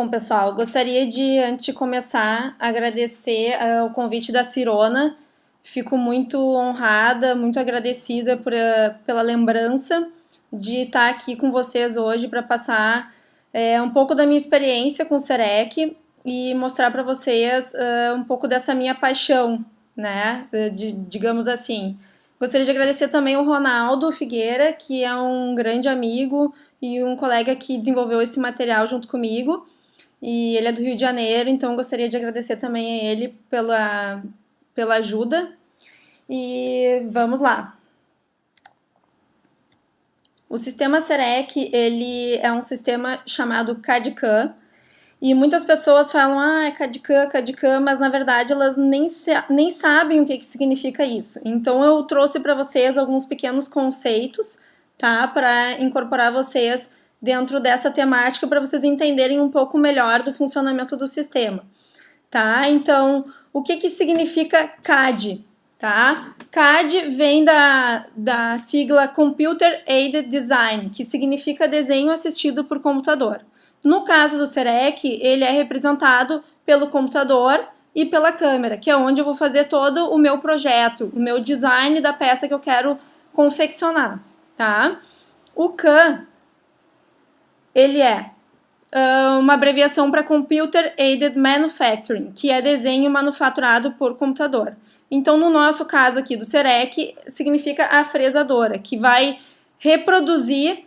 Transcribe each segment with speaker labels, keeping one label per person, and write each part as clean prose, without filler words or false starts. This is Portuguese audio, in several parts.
Speaker 1: Então, pessoal, gostaria de, antes de começar, agradecer o convite da Cirona. Fico muito honrada, muito agradecida pela lembrança de estar aqui com vocês hoje para passar um pouco da minha experiência com o SEREC e mostrar para vocês um pouco dessa minha paixão, né, digamos assim. Gostaria de agradecer também o Ronaldo Figueira, que é um grande amigo e um colega que desenvolveu esse material junto comigo. E ele é do Rio de Janeiro, então gostaria de agradecer também a ele pela ajuda. E vamos lá. O sistema SEREC, ele é um sistema chamado CAD/CAM, e muitas pessoas falam, é CAD/CAM, mas na verdade elas nem sabem o que significa isso. Então eu trouxe para vocês alguns pequenos conceitos, tá, para incorporar vocês dentro dessa temática para vocês entenderem um pouco melhor do funcionamento do sistema, tá? Então, o que significa CAD, tá? CAD vem da sigla Computer Aided Design, que significa desenho assistido por computador. No caso do SEREC, ele é representado pelo computador e pela câmera, que é onde eu vou fazer todo o meu projeto, o meu design da peça que eu quero confeccionar, tá? O CAM, ele é uma abreviação para Computer Aided Manufacturing, que é desenho manufaturado por computador. Então, no nosso caso aqui do SEREC, significa a fresadora, que vai reproduzir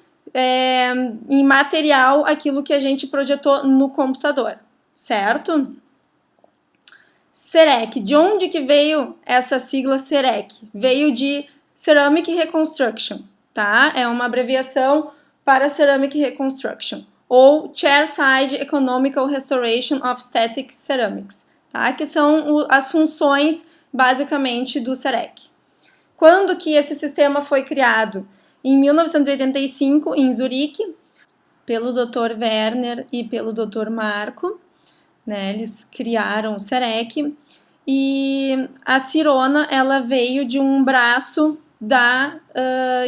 Speaker 1: em material aquilo que a gente projetou no computador, certo? SEREC, de onde que veio essa sigla SEREC? Veio de Ceramic Reconstruction, tá? É uma abreviação para Ceramic Reconstruction, ou Chairside Economical Restoration of Static Ceramics, tá? Que são as funções, basicamente, do SEREC. Quando que esse sistema foi criado? Em 1985, em Zurique, pelo Dr. Werner e pelo Dr. Marco, né? Eles criaram o SEREC, e a Cirona, ela veio de um braço da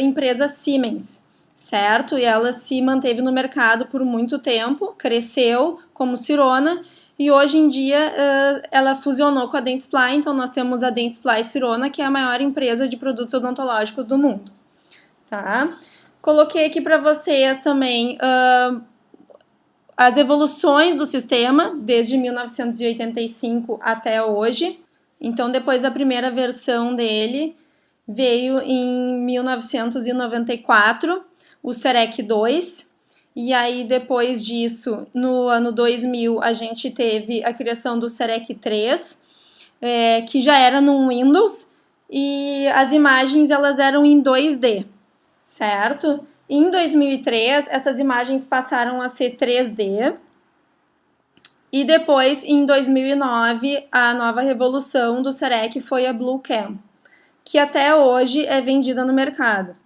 Speaker 1: empresa Siemens, certo? E ela se manteve no mercado por muito tempo, cresceu como Cirona, e hoje em dia ela fusionou com a Dentsply, então nós temos a Dentsply Cirona, que é a maior empresa de produtos odontológicos do mundo, tá? Coloquei aqui para vocês também as evoluções do sistema, desde 1985 até hoje. Então, depois da primeira versão dele, veio em 1994 o SEREC 2, e aí depois disso, no ano 2000, a gente teve a criação do SEREC 3, que já era no Windows, e as imagens elas eram em 2D, certo? Em 2003, essas imagens passaram a ser 3D, e depois, em 2009, a nova revolução do SEREC foi a BlueCam, que até hoje é vendida no mercado.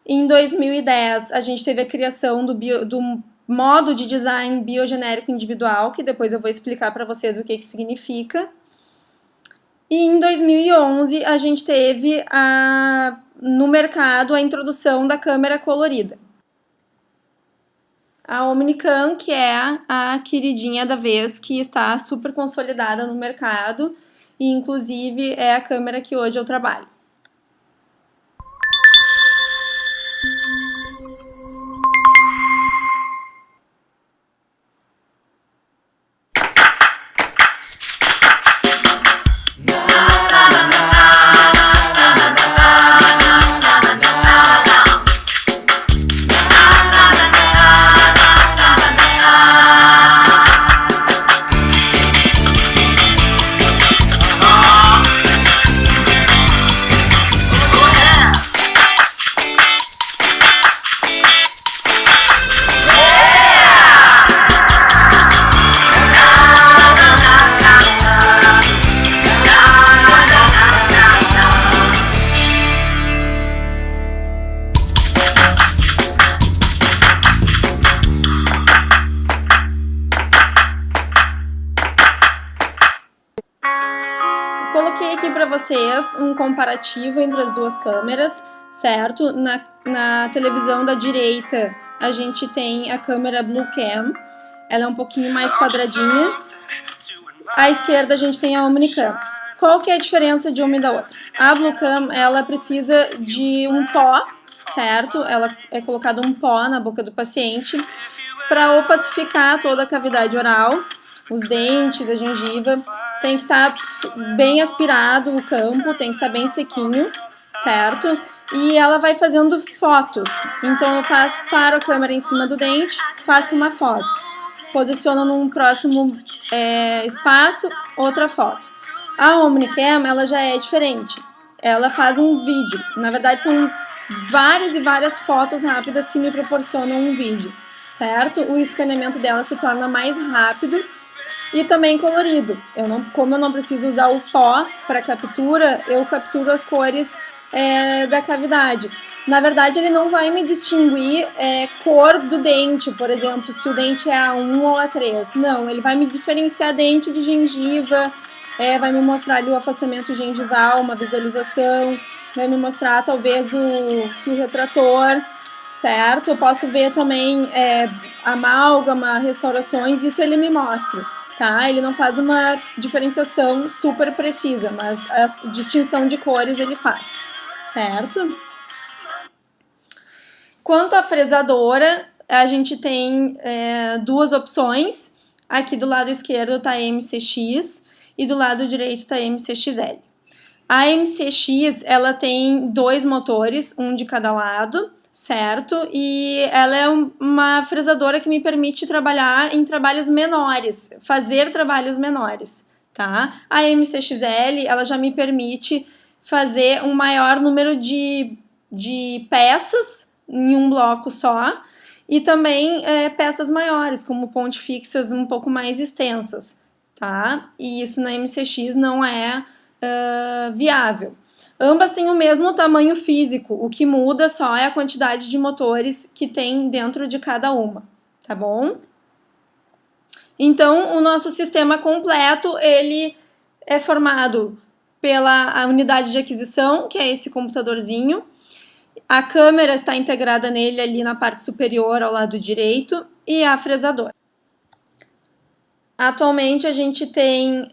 Speaker 1: Em 2010, a gente teve a criação do modo de design biogenérico individual, que depois eu vou explicar para vocês o que significa. E em 2011, a gente teve no mercado a introdução da câmera colorida. A Omnicam, que é a queridinha da vez, que está super consolidada no mercado, e inclusive é a câmera que hoje eu trabalho. Coloquei aqui para vocês um comparativo entre as duas câmeras, certo? Na televisão da direita a gente tem a câmera BlueCam ela é um pouquinho mais quadradinha. À esquerda a gente tem a Omnicam. Qual que é a diferença de uma e da outra? A Bluecam, ela precisa de um pó, certo? Ela é colocado um pó na boca do paciente para opacificar toda a cavidade oral, os dentes, a gengiva. Tem que estar bem aspirado o campo, tem que estar bem sequinho, certo? E ela vai fazendo fotos. Então eu paro a câmera em cima do dente, faço uma foto. Posiciono num próximo espaço, outra foto. A Omnicam, ela já é diferente. Ela faz um vídeo. Na verdade, são várias e várias fotos rápidas que me proporcionam um vídeo, certo? O escaneamento dela se torna mais rápido e também colorido. Como eu não preciso usar o pó para captura, eu capturo as cores da cavidade. Na verdade, ele não vai me distinguir cor do dente, por exemplo, se o dente é A1 ou A3. Não, ele vai me diferenciar dente de gengiva, vai me mostrar ali o afastamento gengival, uma visualização, vai me mostrar talvez o fio retrator, certo? Eu posso ver também amálgama, restaurações, isso ele me mostra, tá? Ele não faz uma diferenciação super precisa, mas a distinção de cores ele faz, certo? Quanto à fresadora, a gente tem duas opções. Aqui do lado esquerdo está a MCX e do lado direito está a MCXL. A MCX, ela tem 2 motores, um de cada lado, certo? E ela é uma fresadora que me permite trabalhar em trabalhos menores, fazer trabalhos menores, tá? A MCXL, ela já me permite fazer um maior número de peças em um bloco só, e também peças maiores, como ponte fixas um pouco mais extensas, tá? E isso na MCX não é viável. Ambas têm o mesmo tamanho físico, o que muda só é a quantidade de motores que tem dentro de cada uma, tá bom? Então, o nosso sistema completo, ele é formado pela unidade de aquisição, que é esse computadorzinho. A câmera está integrada nele ali na parte superior ao lado direito e a fresadora. Atualmente a gente tem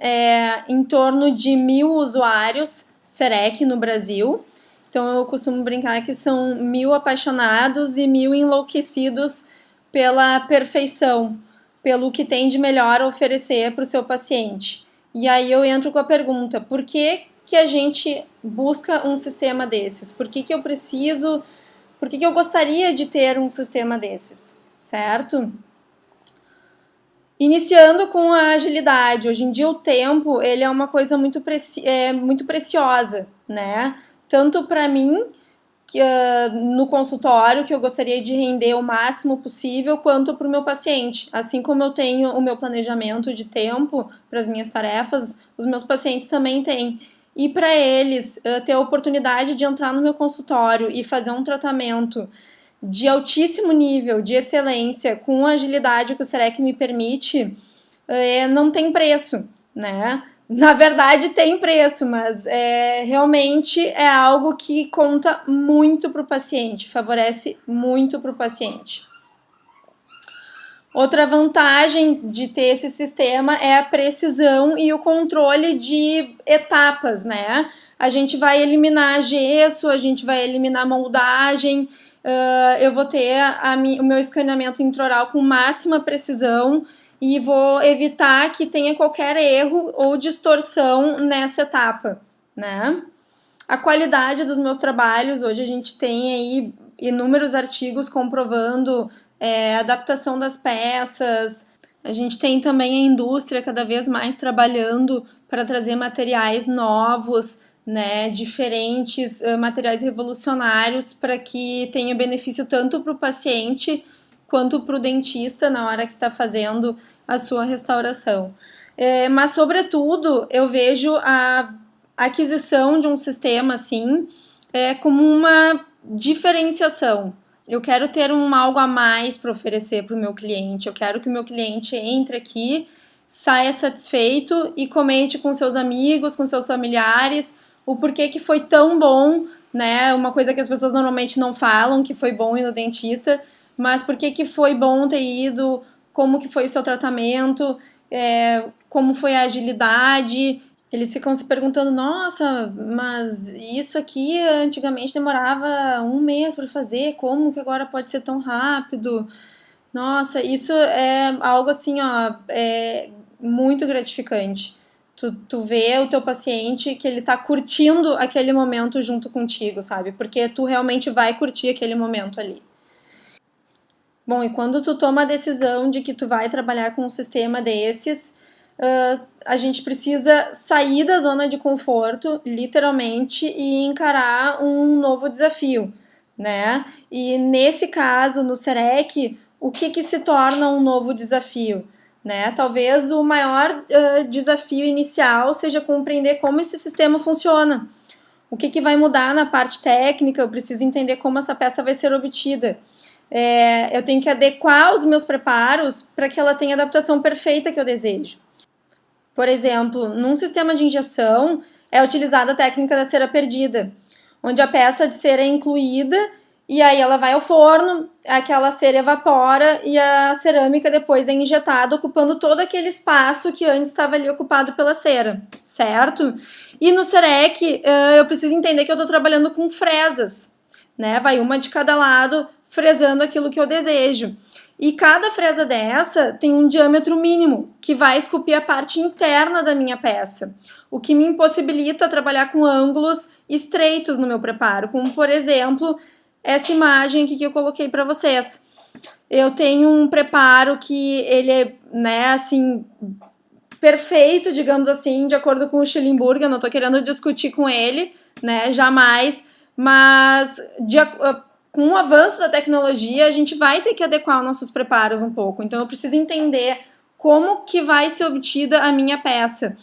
Speaker 1: em torno de 1.000 usuários CEREC no Brasil. Então eu costumo brincar que são 1.000 apaixonados e 1.000 enlouquecidos pela perfeição, pelo que tem de melhor a oferecer para o seu paciente. E aí eu entro com a pergunta, por que a gente busca um sistema desses? Por que eu gostaria de ter um sistema desses, certo? Iniciando com a agilidade, hoje em dia o tempo ele é uma coisa muito preciosa, né? Tanto para mim, no consultório, que eu gostaria de render o máximo possível, quanto para o meu paciente. Assim como eu tenho o meu planejamento de tempo para as minhas tarefas, os meus pacientes também têm. E para eles ter a oportunidade de entrar no meu consultório e fazer um tratamento de altíssimo nível, de excelência, com a agilidade que o CEREC me permite, não tem preço, né? Na verdade tem preço, mas realmente é algo que conta muito para o paciente, favorece muito para o paciente. Outra vantagem de ter esse sistema é a precisão e o controle de etapas, né? A gente vai eliminar gesso, a gente vai eliminar moldagem, eu vou ter o meu escaneamento intraoral com máxima precisão e vou evitar que tenha qualquer erro ou distorção nessa etapa, né? A qualidade dos meus trabalhos, hoje a gente tem aí inúmeros artigos comprovando adaptação das peças. A gente tem também a indústria cada vez mais trabalhando para trazer materiais novos, né, diferentes, materiais revolucionários para que tenha benefício tanto para o paciente quanto para o dentista na hora que está fazendo a sua restauração. Mas, sobretudo, eu vejo a aquisição de um sistema assim como uma diferenciação. Eu quero ter algo a mais para oferecer para o meu cliente, eu quero que o meu cliente entre aqui, saia satisfeito e comente com seus amigos, com seus familiares, o porquê que foi tão bom, né? Uma coisa que as pessoas normalmente não falam, que foi bom ir no dentista, mas por que foi bom ter ido como que foi o seu tratamento, como foi a agilidade. Eles ficam se perguntando, nossa, mas isso aqui antigamente demorava um mês para fazer, como que agora pode ser tão rápido? Nossa, isso é algo assim, ó, muito gratificante. Tu vê o teu paciente que ele tá curtindo aquele momento junto contigo, sabe? Porque tu realmente vai curtir aquele momento ali. Bom, e quando tu toma a decisão de que tu vai trabalhar com um sistema desses, a gente precisa sair da zona de conforto, literalmente, e encarar um novo desafio, né? E nesse caso, no SEREC, o que se torna um novo desafio? Né? Talvez o maior desafio inicial seja compreender como esse sistema funciona. O que vai mudar na parte técnica? Eu preciso entender como essa peça vai ser obtida. Eu tenho que adequar os meus preparos para que ela tenha a adaptação perfeita que eu desejo. Por exemplo, num sistema de injeção é utilizada a técnica da cera perdida, onde a peça de cera é incluída e aí ela vai ao forno, aquela cera evapora e a cerâmica depois é injetada, ocupando todo aquele espaço que antes estava ali ocupado pela cera, certo? E no SEREC eu preciso entender que eu estou trabalhando com fresas, né? Vai uma de cada lado, fresando aquilo que eu desejo. E cada fresa dessa tem um diâmetro mínimo, que vai esculpir a parte interna da minha peça, o que me impossibilita trabalhar com ângulos estreitos no meu preparo, como por exemplo essa imagem aqui que eu coloquei para vocês. Eu tenho um preparo que ele é, né, assim, perfeito, digamos assim, de acordo com o Schellenberg. Eu não estou querendo discutir com ele, né, jamais, mas com o avanço da tecnologia, a gente vai ter que adequar os nossos preparos um pouco. Então, eu preciso entender como que vai ser obtida a minha peça.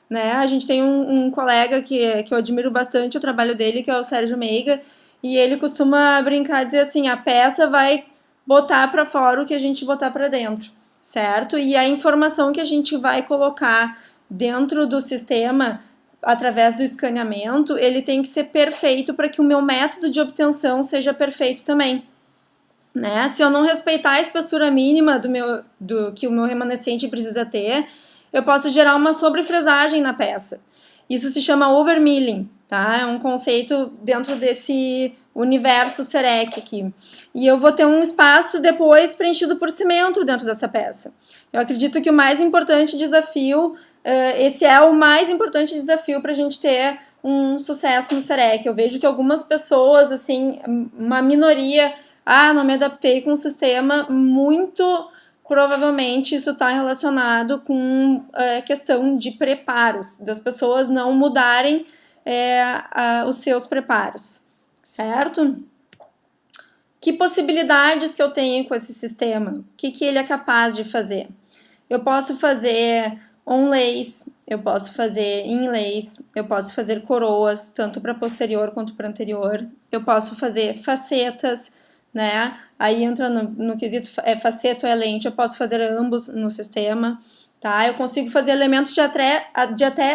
Speaker 1: Né? A gente tem um colega que eu admiro bastante o trabalho dele, que é o Sérgio Meiga, e ele costuma brincar e dizer assim, a peça vai botar para fora o que a gente botar para dentro, certo? E a informação que a gente vai colocar dentro do sistema, através do escaneamento, ele tem que ser perfeito para que o meu método de obtenção seja perfeito também. Né? Se eu não respeitar a espessura mínima do que o meu remanescente precisa ter, eu posso gerar uma sobrefresagem na peça. Isso se chama overmilling, tá? É um conceito dentro desse universo SEREC aqui. E eu vou ter um espaço depois preenchido por cimento dentro dessa peça. Eu acredito que o mais importante desafio, esse é o mais importante desafio para a gente ter um sucesso no SEREC. Eu vejo que algumas pessoas, assim, uma minoria, não me adaptei com um sistema, muito provavelmente isso está relacionado com a questão de preparos, das pessoas não mudarem os seus preparos, certo? Que possibilidades que eu tenho com esse sistema? O que ele é capaz de fazer? Eu posso fazer onlays, eu posso fazer inlays, eu posso fazer coroas, tanto para posterior quanto para anterior, eu posso fazer facetas, né? Aí entra no quesito faceto é lente, eu posso fazer ambos no sistema, tá? Eu consigo fazer elementos de até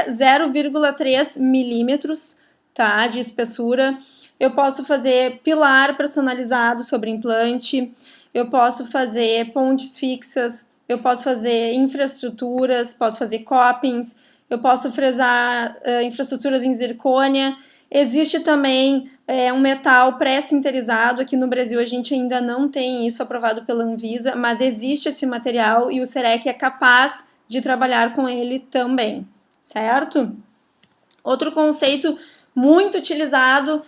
Speaker 1: 0,3 milímetros, tá? De espessura. Eu posso fazer pilar personalizado sobre implante, eu posso fazer pontes fixas, eu posso fazer infraestruturas, posso fazer copings, eu posso fresar infraestruturas em zircônia. Existe também um metal pré-sinterizado, aqui no Brasil a gente ainda não tem isso aprovado pela Anvisa, mas existe esse material e o SEREC é capaz de trabalhar com ele também, certo? Outro conceito muito utilizado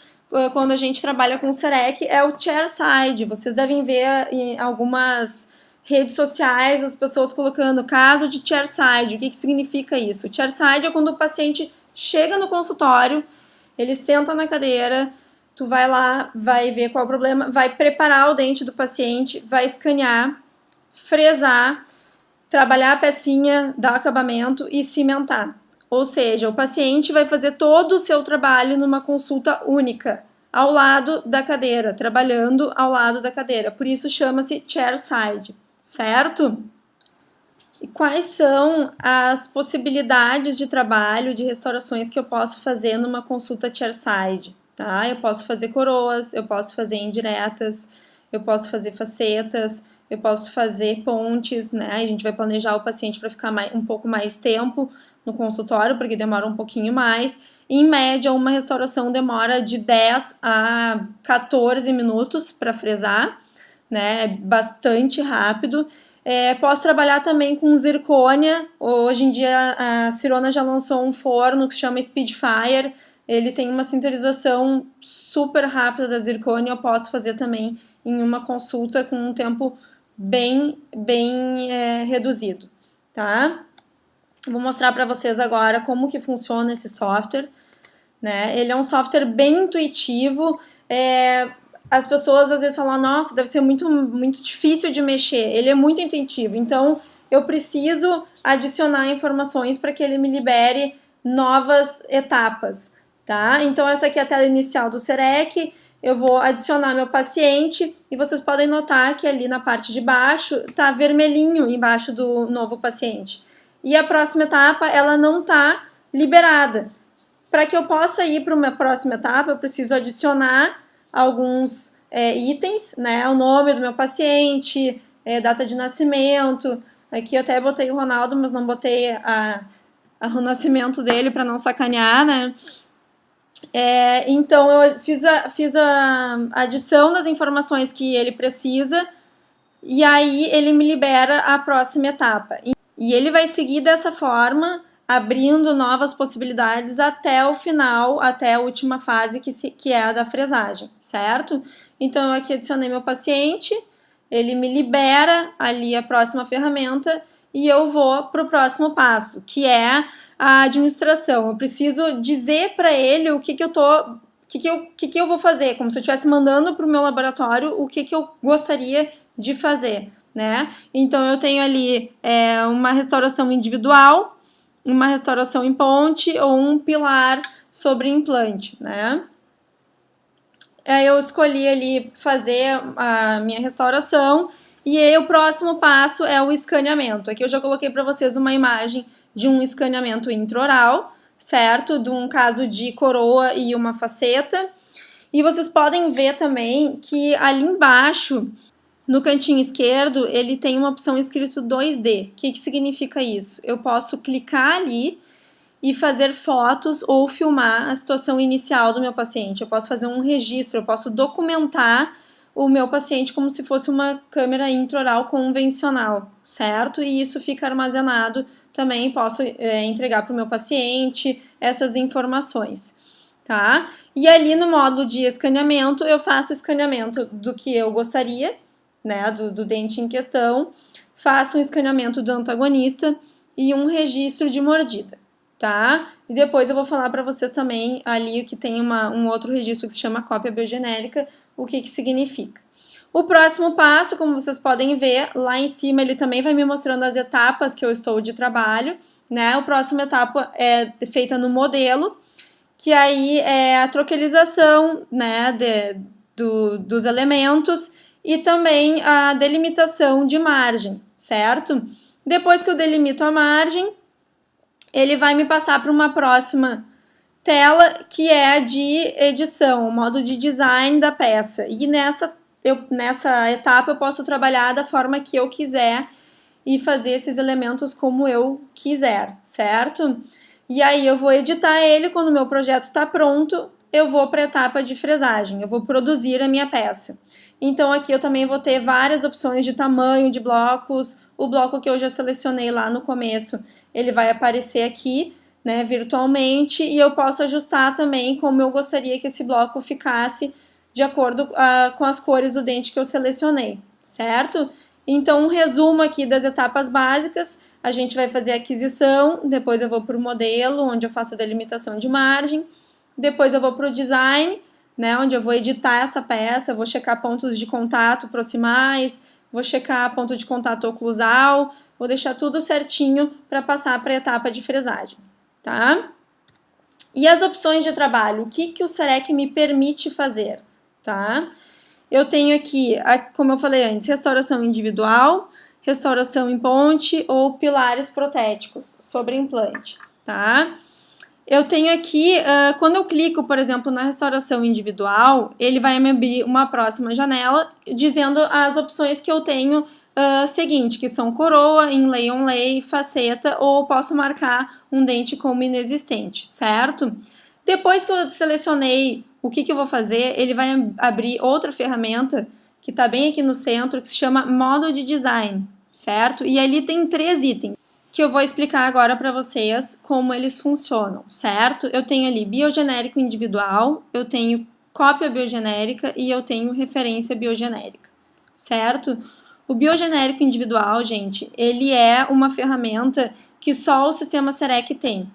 Speaker 1: quando a gente trabalha com o SEREC é o chairside. Vocês devem ver em algumas redes sociais as pessoas colocando caso de chairside. O que significa isso? O chairside é quando o paciente chega no consultório, ele senta na cadeira, tu vai lá, vai ver qual é o problema, vai preparar o dente do paciente, vai escanear, fresar, trabalhar a pecinha, dar acabamento e cimentar. Ou seja, o paciente vai fazer todo o seu trabalho numa consulta única, ao lado da cadeira, trabalhando ao lado da cadeira. Por isso chama-se chairside, certo? E quais são as possibilidades de trabalho, de restaurações que eu posso fazer numa consulta chairside, tá? Eu posso fazer coroas, eu posso fazer indiretas, eu posso fazer facetas, eu posso fazer pontes, né? A gente vai planejar o paciente para ficar um pouco mais tempo no consultório, porque demora um pouquinho mais. Em média, uma restauração demora de 10 a 14 minutos para fresar, né? É bastante rápido. Posso trabalhar também com zircônia. Hoje em dia a Sirona já lançou um forno que se chama Speedfire. Ele tem uma sinterização super rápida da zircônia. Eu posso fazer também em uma consulta com um tempo bem reduzido, tá? Vou mostrar para vocês agora como que funciona esse software, né? Ele é um software bem intuitivo. As pessoas às vezes falam, nossa, deve ser muito difícil de mexer. Ele é muito intuitivo, então eu preciso adicionar informações para que ele me libere novas etapas, tá? Então essa aqui é a tela inicial do CEREC. Eu vou adicionar meu paciente e vocês podem notar que ali na parte de baixo tá vermelhinho embaixo do novo paciente. E a próxima etapa, ela não tá liberada. Para que eu possa ir para uma próxima etapa, eu preciso adicionar alguns itens, né? O nome do meu paciente, data de nascimento. Aqui eu até botei o Ronaldo, mas não botei o nascimento dele para não sacanear, né? Então eu fiz a adição das informações que ele precisa e aí ele me libera a próxima etapa. E ele vai seguir dessa forma, abrindo novas possibilidades até o final, até a última fase, que é a da fresagem, certo? Então, eu aqui adicionei meu paciente, ele me libera ali a próxima ferramenta e eu vou para o próximo passo, que é a administração. Eu preciso dizer para ele o que eu vou fazer, como se eu estivesse mandando para o meu laboratório o que eu gostaria de fazer, né? Então, eu tenho ali uma restauração individual, uma restauração em ponte ou um pilar sobre implante, né? Eu escolhi ali fazer a minha restauração e aí o próximo passo é o escaneamento. Aqui eu já coloquei para vocês uma imagem de um escaneamento intraoral, certo? De um caso de coroa e uma faceta. E vocês podem ver também que ali embaixo, no cantinho esquerdo, ele tem uma opção escrito 2D. O que significa isso? Eu posso clicar ali e fazer fotos ou filmar a situação inicial do meu paciente. Eu posso fazer um registro, eu posso documentar o meu paciente como se fosse uma câmera intraoral convencional, certo? E isso fica armazenado também, posso entregar para o meu paciente essas informações, tá? E ali no módulo de escaneamento, eu faço o escaneamento do que eu gostaria, né, do dente em questão, faço um escaneamento do antagonista e um registro de mordida, tá? E depois eu vou falar para vocês também ali que tem um outro registro que se chama cópia biogenérica, o que significa. O próximo passo, como vocês podem ver, lá em cima ele também vai me mostrando as etapas que eu estou de trabalho, né? A próxima etapa é feita no modelo, que aí é a troquelização, né, dos elementos e também a delimitação de margem, certo? Depois que eu delimito a margem, ele vai me passar para uma próxima tela, que é a de edição, o modo de design da peça. E nessa etapa eu posso trabalhar da forma que eu quiser e fazer esses elementos como eu quiser, certo? E aí eu vou editar ele. Quando o meu projeto está pronto, eu vou para a etapa de fresagem, eu vou produzir a minha peça. Então aqui eu também vou ter várias opções de tamanho de blocos. O bloco que eu já selecionei lá no começo, ele vai aparecer aqui, né, virtualmente, e eu posso ajustar também como eu gostaria que esse bloco ficasse de acordo com as cores do dente que eu selecionei, certo? Então, um resumo aqui das etapas básicas: a gente vai fazer a aquisição, depois eu vou para o modelo, onde eu faço a delimitação de margem, depois eu vou para o design, né, onde eu vou editar essa peça, vou checar pontos de contato proximais, vou checar ponto de contato oclusal, vou deixar tudo certinho para passar para a etapa de fresagem, tá? E as opções de trabalho, o que o CEREC me permite fazer, tá? Eu tenho aqui, como eu falei antes, restauração individual, restauração em ponte ou pilares protéticos sobre implante, tá? eu tenho aqui, quando eu clico, por exemplo, na restauração individual, ele vai me abrir uma próxima janela dizendo as opções que eu tenho seguinte, que são coroa, inlay onlay, faceta, ou posso marcar um dente como inexistente, certo? Depois que eu selecionei o que eu vou fazer, ele vai abrir outra ferramenta que está bem aqui no centro, que se chama modo de design, certo? E ali tem 3 itens que eu vou explicar agora para vocês como eles funcionam, certo? Eu tenho ali biogenérico individual, eu tenho cópia biogenérica e eu tenho referência biogenérica, certo? O biogenérico individual, gente, ele é uma ferramenta que só o sistema SEREC tem,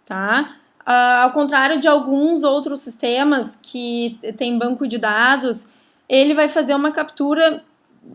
Speaker 1: tá? Ao contrário de alguns outros sistemas que tem banco de dados, ele vai fazer uma captura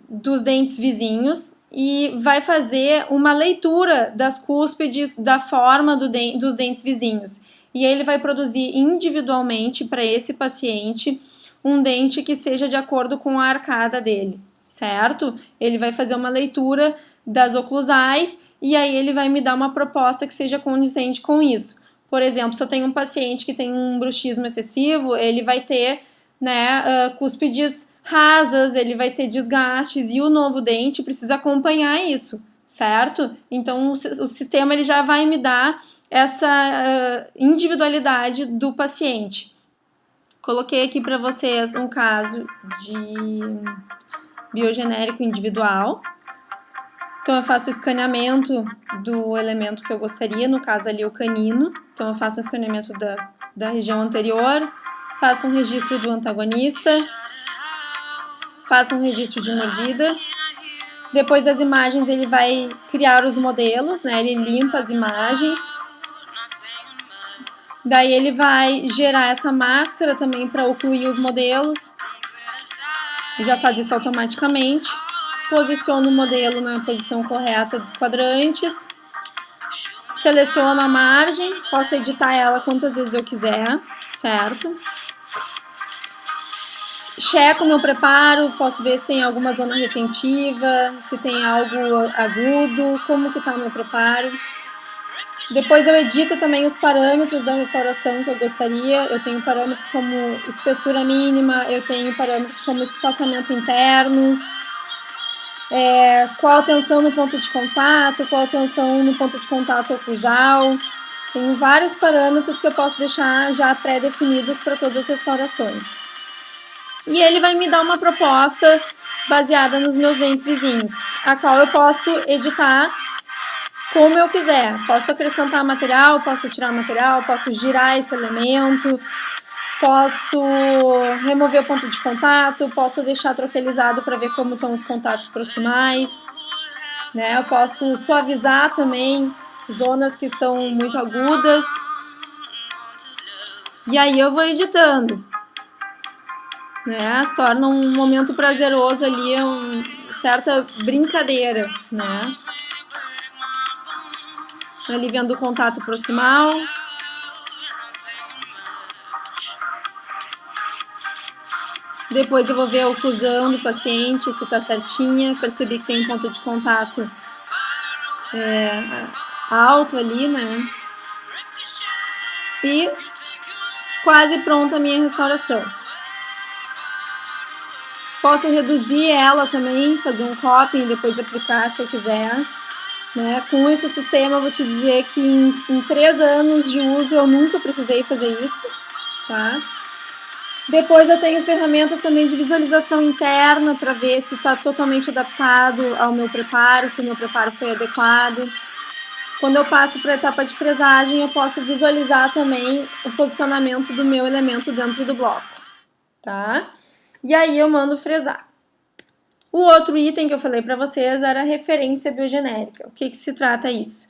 Speaker 1: dos dentes vizinhos e vai fazer uma leitura das cúspides da forma dos dentes vizinhos. E ele vai produzir individualmente para esse paciente um dente que seja de acordo com a arcada dele, certo? Ele vai fazer uma leitura das oclusais e aí ele vai me dar uma proposta que seja condizente com isso. Por exemplo, se eu tenho um paciente que tem um bruxismo excessivo, ele vai ter, né, cúspides rasas, ele vai ter desgastes e o novo dente precisa acompanhar isso, certo? Então o sistema ele já vai me dar essa individualidade do paciente. Coloquei aqui para vocês um caso de biogenérico individual. Então eu faço o escaneamento do elemento que eu gostaria, no caso ali o canino. Então eu faço o escaneamento da região anterior, faço um registro do antagonista, faço um registro de mordida. Depois das imagens ele vai criar os modelos, né? Ele limpa as imagens. Daí ele vai gerar essa máscara também para ocluir os modelos. Já faz isso automaticamente. Posiciono o modelo na posição correta dos quadrantes. Seleciono a margem, posso editar ela quantas vezes eu quiser, certo? Checo meu preparo, posso ver se tem alguma zona retentiva, se tem algo agudo, como que está o meu preparo. Depois eu edito também os parâmetros da restauração que eu gostaria. Eu tenho parâmetros como espessura mínima, eu tenho parâmetros como espaçamento interno, qual a tensão no ponto de contato, qual a tensão no ponto de contato oclusal. Tenho vários parâmetros que eu posso deixar já pré-definidos para todas as restaurações. E ele vai me dar uma proposta baseada nos meus dentes vizinhos, a qual eu posso editar como eu quiser. Posso acrescentar material, posso tirar material, posso girar esse elemento, posso remover o ponto de contato, posso deixar troquelizado para ver como estão os contatos proximais, né? Eu posso suavizar também zonas que estão muito agudas. E aí eu vou editando, né? Se torna um momento prazeroso ali, certa brincadeira, né? Ali vendo o contato proximal. Depois eu vou ver a oclusão do paciente, se está certinha. Percebi que tem um ponto de contato alto ali, né? E quase pronta a minha restauração. Posso reduzir ela também, fazer um copy e depois aplicar se eu quiser. Né? Com esse sistema eu vou te dizer que em 3 anos de uso eu nunca precisei fazer isso, tá? Depois eu tenho ferramentas também de visualização interna para ver se está totalmente adaptado ao meu preparo, se o meu preparo foi adequado. Quando eu passo para a etapa de fresagem, eu posso visualizar também o posicionamento do meu elemento dentro do bloco, tá? E aí eu mando fresar. O outro item que eu falei para vocês era a referência biogenérica. O que se trata isso?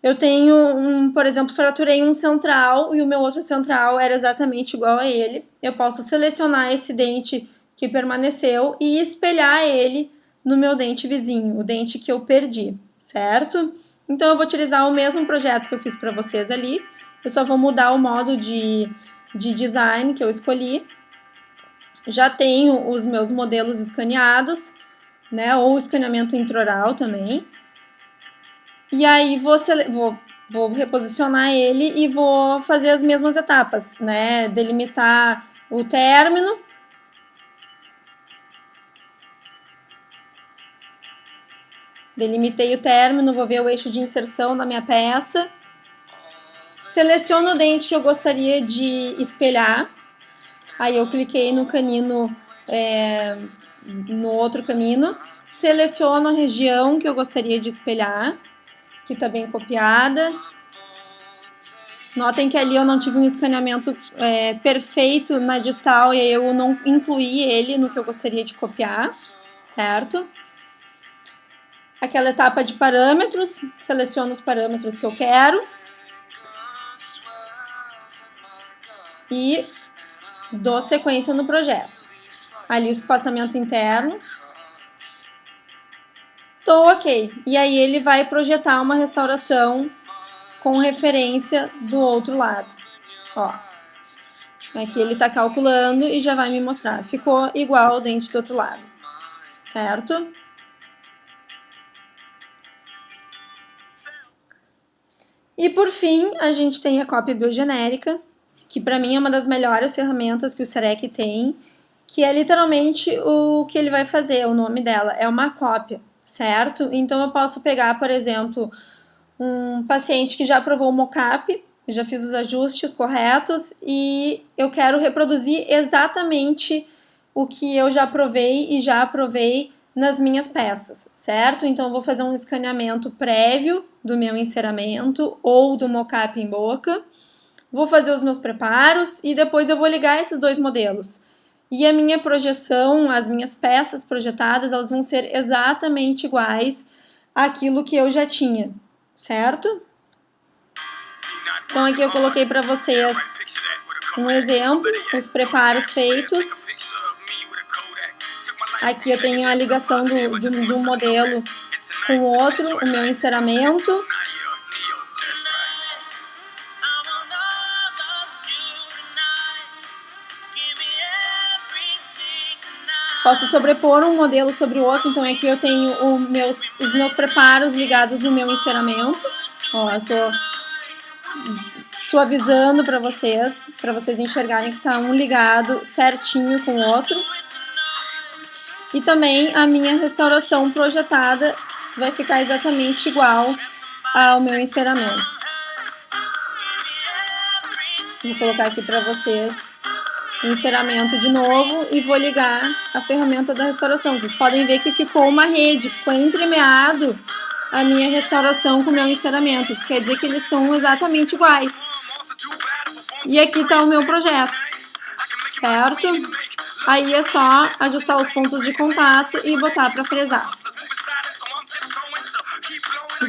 Speaker 1: Eu tenho, por exemplo, fraturei um central e o meu outro central era exatamente igual a ele. Eu posso selecionar esse dente que permaneceu e espelhar ele no meu dente vizinho, o dente que eu perdi, certo? Então eu vou utilizar o mesmo projeto que eu fiz para vocês ali. Eu só vou mudar o modo de design que eu escolhi. Já tenho os meus modelos escaneados, né, ou escaneamento intraoral também. E aí vou Vou reposicionar ele e vou fazer as mesmas etapas, né? Delimitar o término. Delimitei o término, vou ver o eixo de inserção da minha peça. Seleciono o dente que eu gostaria de espelhar. Aí eu cliquei no canino, no outro canino. Seleciono a região que eu gostaria de espelhar, que está bem copiada. Notem que ali eu não tive um escaneamento perfeito na distal e eu não incluí ele no que eu gostaria de copiar, certo? Aquela etapa de parâmetros, seleciono os parâmetros que eu quero e dou sequência no projeto. Ali o espaçamento interno. Tô ok. E aí ele vai projetar uma restauração com referência do outro lado. Ó, aqui ele tá calculando e já vai me mostrar. Ficou igual o dente do outro lado, certo? E por fim, a gente tem a cópia biogenérica, que para mim é uma das melhores ferramentas que o Serec tem, que é literalmente o que ele vai fazer, o nome dela, é uma cópia, certo? Então eu posso pegar, por exemplo, um paciente que já aprovou o mockup, já fiz os ajustes corretos e eu quero reproduzir exatamente o que eu já aprovei e já aprovei nas minhas peças, certo? Então eu vou fazer um escaneamento prévio do meu enceramento ou do mockup em boca, vou fazer os meus preparos e depois eu vou ligar esses dois modelos. E a minha projeção, as minhas peças projetadas, elas vão ser exatamente iguais àquilo que eu já tinha, certo? Então aqui eu coloquei para vocês um exemplo, os preparos feitos. Aqui eu tenho a ligação do modelo com o outro, o meu enceramento. Posso sobrepor um modelo sobre o outro, então aqui eu tenho os meus preparos ligados no meu enceramento. Ó, eu tô suavizando para vocês enxergarem que tá um ligado certinho com o outro. E também a minha restauração projetada vai ficar exatamente igual ao meu enceramento. Vou colocar aqui para vocês o enceramento de novo e vou ligar a ferramenta da restauração. Vocês podem ver que ficou uma rede, ficou entremeado a minha restauração com o meu enceramento. Isso quer dizer que eles estão exatamente iguais. E aqui está o meu projeto, certo? Aí é só ajustar os pontos de contato e botar para fresar.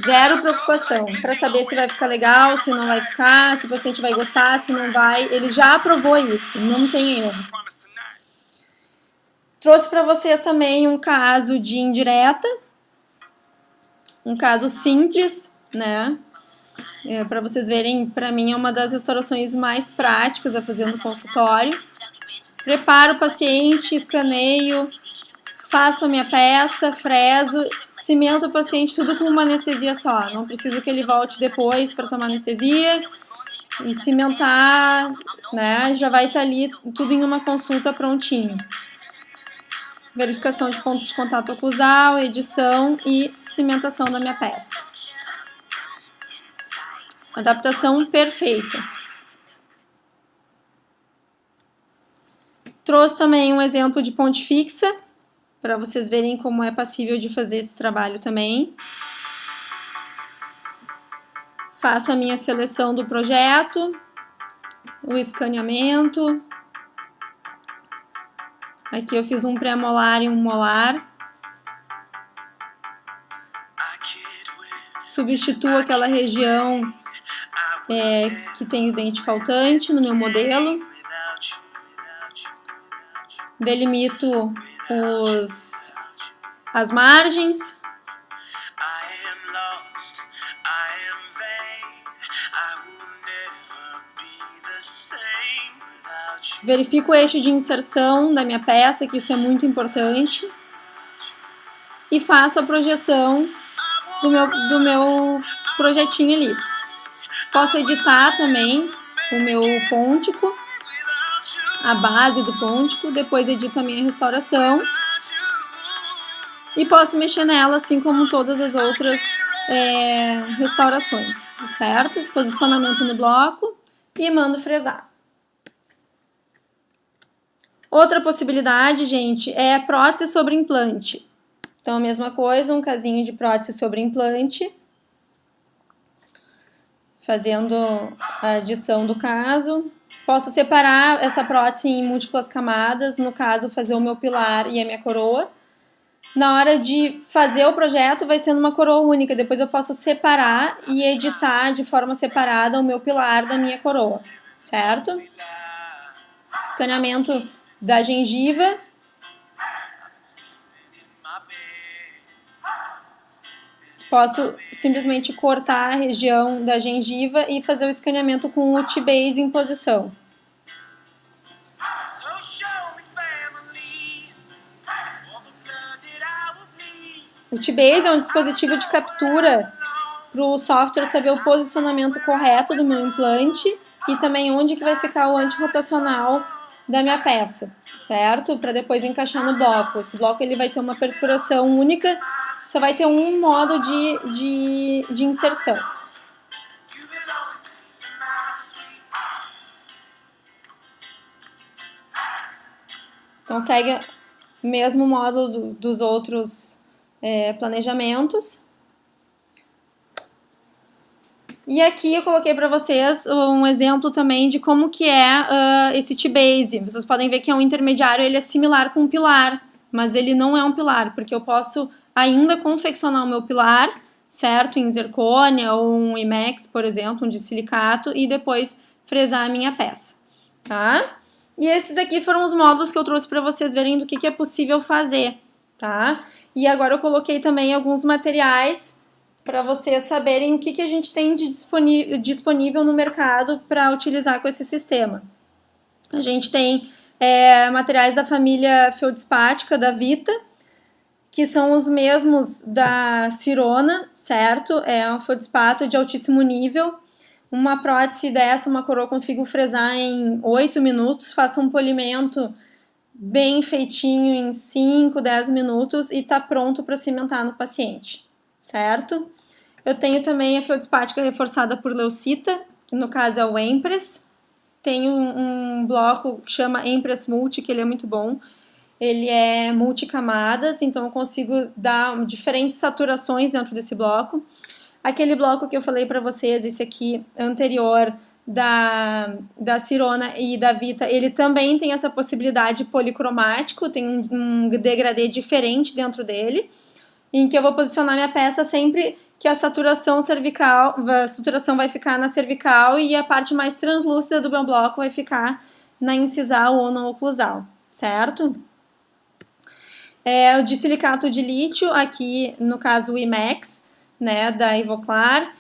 Speaker 1: Zero preocupação para saber se vai ficar legal, se não vai ficar, se o paciente vai gostar, se não vai. Ele já aprovou isso, não tem erro. Trouxe para vocês também um caso de indireta, um caso simples, né? Para vocês verem, para mim é uma das restaurações mais práticas a fazer no consultório. Preparo o paciente, escaneio, faço a minha peça, freso, cimento o paciente tudo com uma anestesia só. Não preciso que ele volte depois para tomar anestesia. E cimentar, né, já vai estar ali tudo em uma consulta prontinho. Verificação de pontos de contato oclusal, edição e cimentação da minha peça. Adaptação perfeita. Trouxe também um exemplo de ponte fixa, para vocês verem como é passível de fazer esse trabalho também. Faço a minha seleção do projeto, o escaneamento. Aqui eu fiz um pré-molar e um molar. Substituo aquela região que tem o dente faltante no meu modelo. Delimito as margens. Verifico o eixo de inserção da minha peça, que isso é muito importante. E faço a projeção do meu projetinho ali. Posso editar também o meu pôntico, a base do pôntico, depois edito a minha restauração e posso mexer nela assim como todas as outras restaurações, certo? Posicionamento no bloco e mando fresar. Outra possibilidade, gente, é prótese sobre implante. Então, a mesma coisa, um casinho de prótese sobre implante, fazendo a adição do caso. Posso separar essa prótese em múltiplas camadas, no caso, fazer o meu pilar e a minha coroa. Na hora de fazer o projeto, vai ser numa coroa única. Depois eu posso separar e editar de forma separada o meu pilar da minha coroa, certo? Escaneamento da gengiva. Posso simplesmente cortar a região da gengiva e fazer o escaneamento com o T-Base em posição. O T-Base é um dispositivo de captura para o software saber o posicionamento correto do meu implante e também onde que vai ficar o antirrotacional da minha peça, certo? Para depois encaixar no bloco. Esse bloco ele vai ter uma perfuração única, só vai ter um modo de inserção. Então segue o mesmo modo dos outros planejamentos. E aqui eu coloquei para vocês um exemplo também de como que é esse T-Base. Vocês podem ver que é um intermediário, ele é similar com um pilar, mas ele não é um pilar, porque eu posso ainda confeccionar o meu pilar, certo? Em zircônia ou um IMEX, por exemplo, um de silicato, e depois fresar a minha peça, tá? E esses aqui foram os módulos que eu trouxe para vocês verem do que é possível fazer, tá? E agora eu coloquei também alguns materiais para vocês saberem o que a gente tem de disponível no mercado para utilizar com esse sistema. A gente tem materiais da família feldspática da Vita, que são os mesmos da Sirona, certo? É um feldspato de altíssimo nível. Uma prótese dessa, uma coroa, eu consigo fresar em 8 minutos, faço um polimento bem feitinho em 5, 10 minutos e tá pronto para cimentar no paciente, certo? Eu tenho também a feldspática reforçada por leucita, que no caso é o Empress. Tenho um bloco que chama Empress Multi, que ele é muito bom. Ele é multicamadas, então eu consigo dar diferentes saturações dentro desse bloco. Aquele bloco que eu falei para vocês, esse aqui anterior da Sirona e da Vita, ele também tem essa possibilidade policromático, tem um degradê diferente dentro dele, em que eu vou posicionar minha peça sempre que a saturação cervical, a saturação vai ficar na cervical e a parte mais translúcida do meu bloco vai ficar na incisal ou na oclusal, certo? O de silicato de lítio, aqui no caso o IMEX, né, da Ivoclar,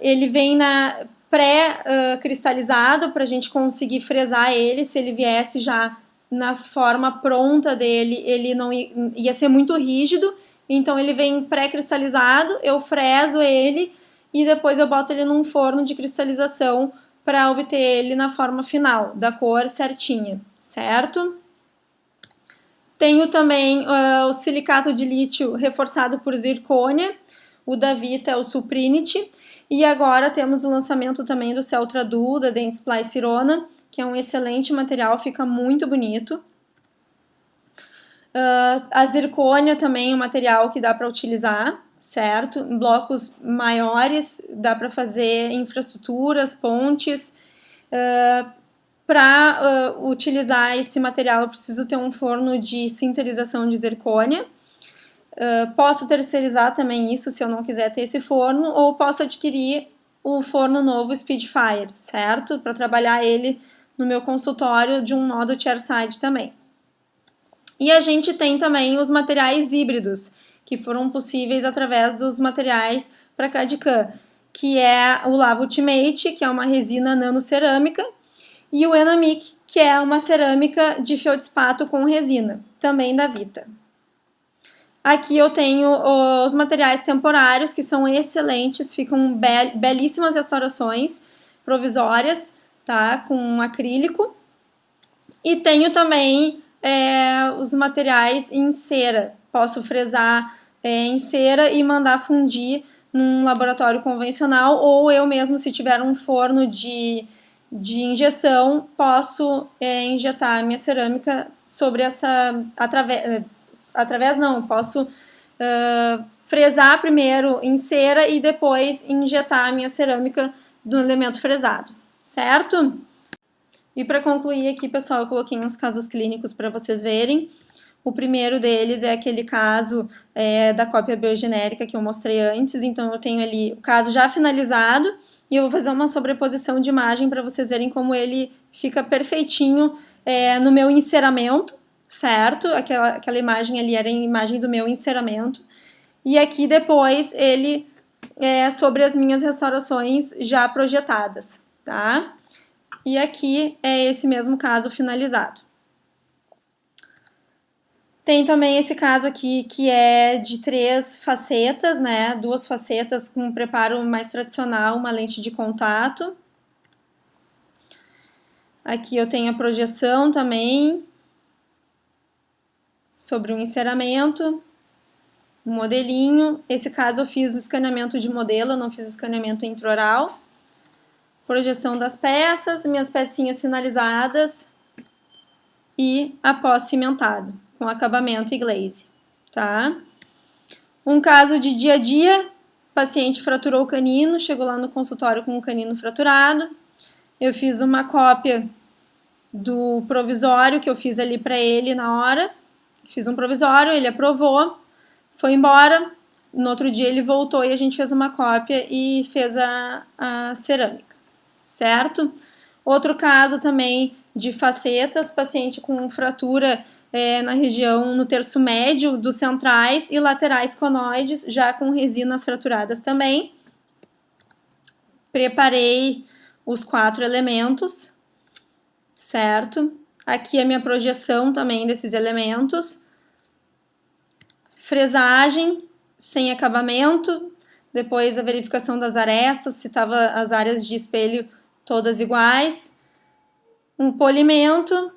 Speaker 1: ele vem pré-cristalizado para a gente conseguir fresar ele. Se ele viesse já na forma pronta dele, ele não ia ser muito rígido, então ele vem pré-cristalizado, eu freso ele e depois eu boto ele num forno de cristalização para obter ele na forma final, da cor certinha, certo? Tenho também o silicato de lítio reforçado por zircônia, o da Vita é o Suprinity, e agora temos o lançamento também do Celtra Duo, da Dentsply Sirona, que é um excelente material, fica muito bonito. A zircônia também é um material que dá para utilizar, certo? Em blocos maiores dá para fazer infraestruturas, pontes. Para utilizar esse material eu preciso ter um forno de sinterização de zircônia. Posso terceirizar também isso se eu não quiser ter esse forno, ou posso adquirir o forno novo Speedfire, certo? Para trabalhar ele no meu consultório de um modo chairside também. E a gente tem também os materiais híbridos, que foram possíveis através dos materiais para CAD/CAM, que é o Lava Ultimate, que é uma resina nanocerâmica, e o Enamic, que é uma cerâmica de feldspato com resina, também da Vita. Aqui eu tenho os materiais temporários, que são excelentes, ficam belíssimas restaurações provisórias, tá? Com acrílico. E tenho também os materiais em cera. Posso fresar em cera e mandar fundir num laboratório convencional, ou eu mesmo, se tiver um forno de injeção, posso injetar a minha cerâmica sobre essa... Através não, posso fresar primeiro em cera e depois injetar a minha cerâmica do elemento fresado, certo? E para concluir aqui, pessoal, eu coloquei uns casos clínicos para vocês verem. O primeiro deles é aquele caso da cópia biogenérica que eu mostrei antes, então eu tenho ali o caso já finalizado e eu vou fazer uma sobreposição de imagem para vocês verem como ele fica perfeitinho no meu enceramento, certo? Aquela imagem ali era a imagem do meu enceramento. E aqui depois ele é sobre as minhas restaurações já projetadas, tá? E aqui é esse mesmo caso finalizado. Tem também esse caso aqui que é de 3 facetas, né? 2 facetas com um preparo mais tradicional, uma lente de contato. Aqui eu tenho a projeção também sobre um enceramento, um modelinho. Esse caso eu fiz o escaneamento de modelo, eu não fiz escaneamento intraoral. Projeção das peças, minhas pecinhas finalizadas e a pós cimentado, com acabamento e glaze, tá? Um caso de dia a dia, paciente fraturou o canino, chegou lá no consultório com o canino fraturado. Eu fiz uma cópia do provisório que eu fiz ali para ele na hora. Fiz um provisório, ele aprovou, foi embora. No outro dia ele voltou e a gente fez uma cópia e fez a cerâmica, certo? Outro caso também de facetas, paciente com fratura na região, no terço médio dos centrais e laterais conoides, já com resinas fraturadas também. Preparei os 4 elementos, certo? Aqui a minha projeção também desses elementos. Fresagem sem acabamento, depois a verificação das arestas, se estava as áreas de espelho todas iguais, um polimento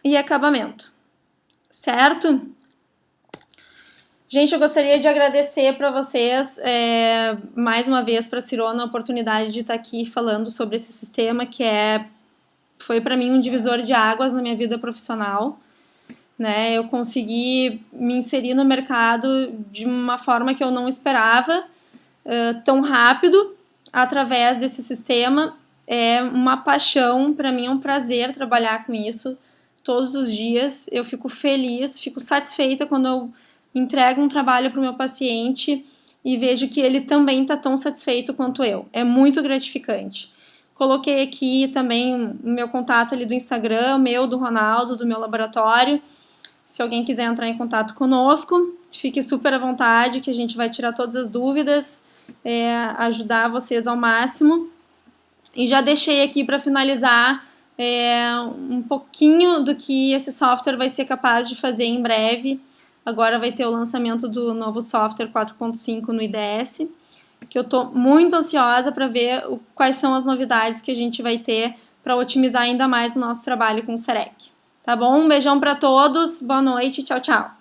Speaker 1: e acabamento, certo? Gente, eu gostaria de agradecer para vocês, mais uma vez, para a Cirona, a oportunidade de estar aqui falando sobre esse sistema que foi para mim um divisor de águas na minha vida profissional, né? Eu consegui me inserir no mercado de uma forma que eu não esperava, tão rápido, através desse sistema. É uma paixão, para mim é um prazer trabalhar com isso todos os dias. Eu fico feliz, fico satisfeita quando eu entrego um trabalho para o meu paciente e vejo que ele também está tão satisfeito quanto eu. É muito gratificante. Coloquei aqui também o meu contato ali do Instagram, meu, do Ronaldo, do meu laboratório. Se alguém quiser entrar em contato conosco, fique super à vontade, que a gente vai tirar todas as dúvidas, ajudar vocês ao máximo. E já deixei aqui para finalizar um pouquinho do que esse software vai ser capaz de fazer em breve. Agora vai ter o lançamento do novo software 4.5 no IDS, que eu estou muito ansiosa para ver quais são as novidades que a gente vai ter para otimizar ainda mais o nosso trabalho com o CEREC. Tá bom? Um beijão para todos, boa noite, tchau, tchau!